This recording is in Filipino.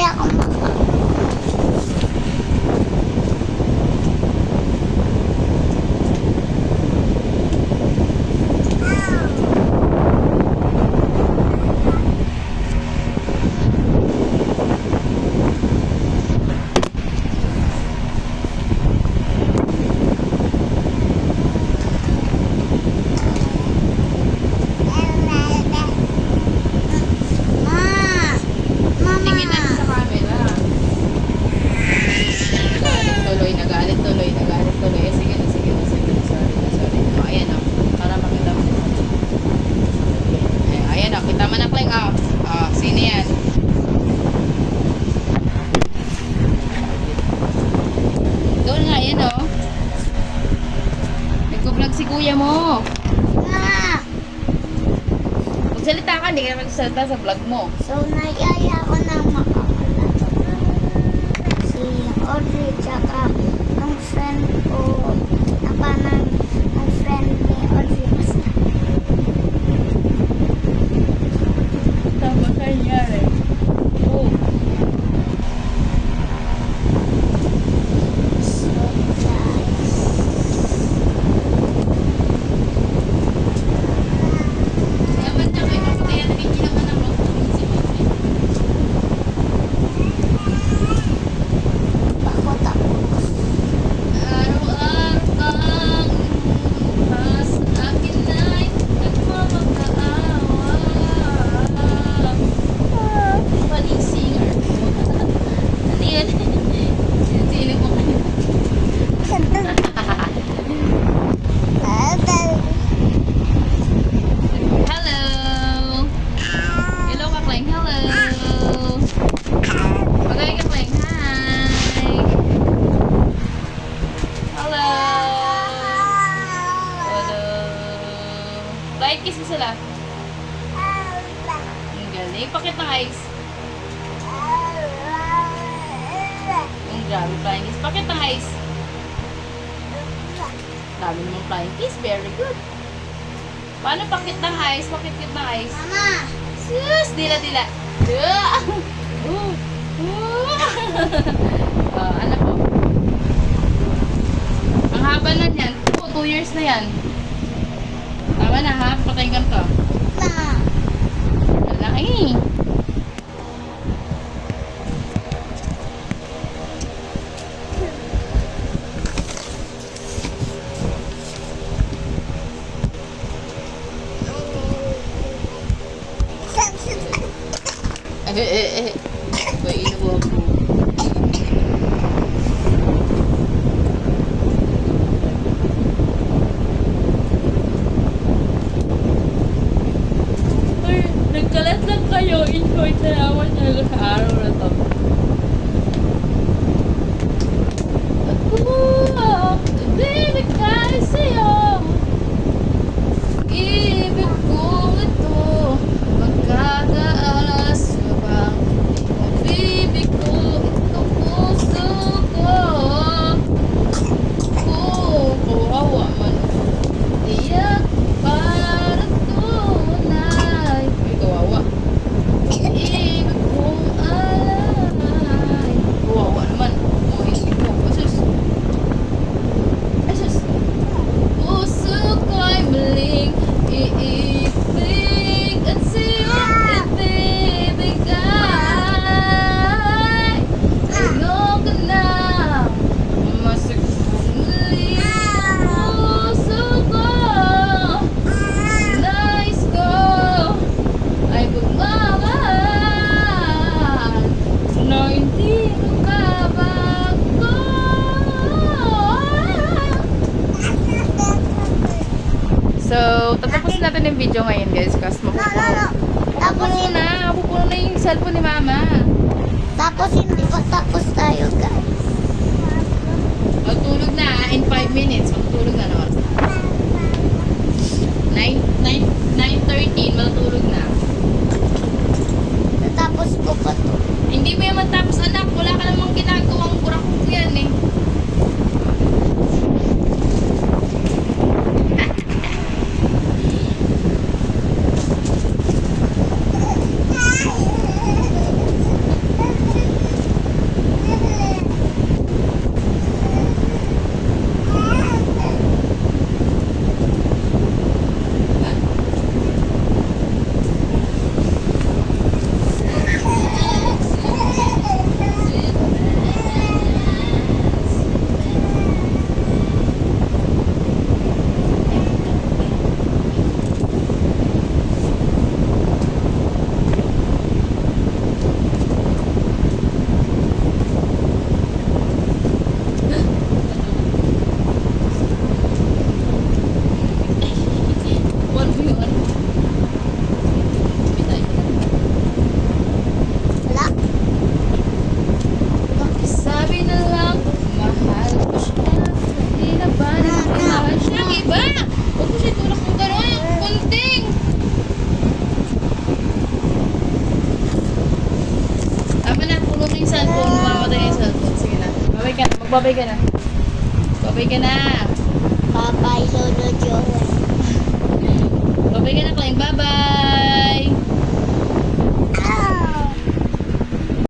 ako Tingin na sa camera. Nagalit tuloy. Sige na. Sorry. O, ayan o. Para makita mo. Ayan o. Kita mo na, Kleng. Sino yan? Doon nga, ayan o. Nagko-vlog si kuya mo. Magsalita ka, hindi ka naman magsalita sa vlog mo. So, nayaya ko na makakalat. Si Audrey, tsaka ang friend ko, na parang ang friend ni Audrey, basta. Tama ka nangyari. Oh. So, guys. Yaman niya kayo, papatayan na hindi naman ang mag-uwi si Mami. Bako tapos. Araw-araw kang lumabas sa akin ay nagmamakaawa. Mali singer. Ano yun? Sino mo kayo? Hello! Hello ka, Kleng. Hello! Bagay ka, Kleng. Hi! Hello! Hello! Flying kiss mo sila. Ang galing. Pakita ng eyes. Ang grabe flying kiss. Pakita ng eyes. Dami mong flying kiss. Very good. Paano pakit ng eyes? Pakit ng eyes. Mama! Sus! Dila. Ano po? Ang haba na yan. 2 years na yan. Tama na ha? Patayin ka to. Ma! Malaki. May inuwa po. Ay, nagkalat lang kayo. Enjoy talaga sa araw na to. Ako, ibig tayo sa'yo. Ibig ko ito. Magkakaalas ka bang ibig ko ito puso ko. Kawawa man. Tiyak para tunay. Ay, kawawa. Ibig kong alay. Kawawa naman. Ibig ko. Asus. Puso ko'y maling iibig at siyang ibibigay. Ayoko na masaktan muli ang puso ko. Nais ko ay magmamahal na hindi magbabago. So, tatapusin natin yung video ngayon guys kasi mapupuno. Mapupuno na yung cellphone ni Mama. Tapos hindi pa tapos tayo, guys. Magtulog na in 5 minutes. Magtulog na naman. 9:13 matutulog na. Natapos ko pa to. Hindi mo yan matapos anak. Wala ka namang ginagawang kurakong yan eh. Magbabay ka na. Babay ka na. Bye-bye, Lolo Joel. Babay ka na, Clang. Bye-bye.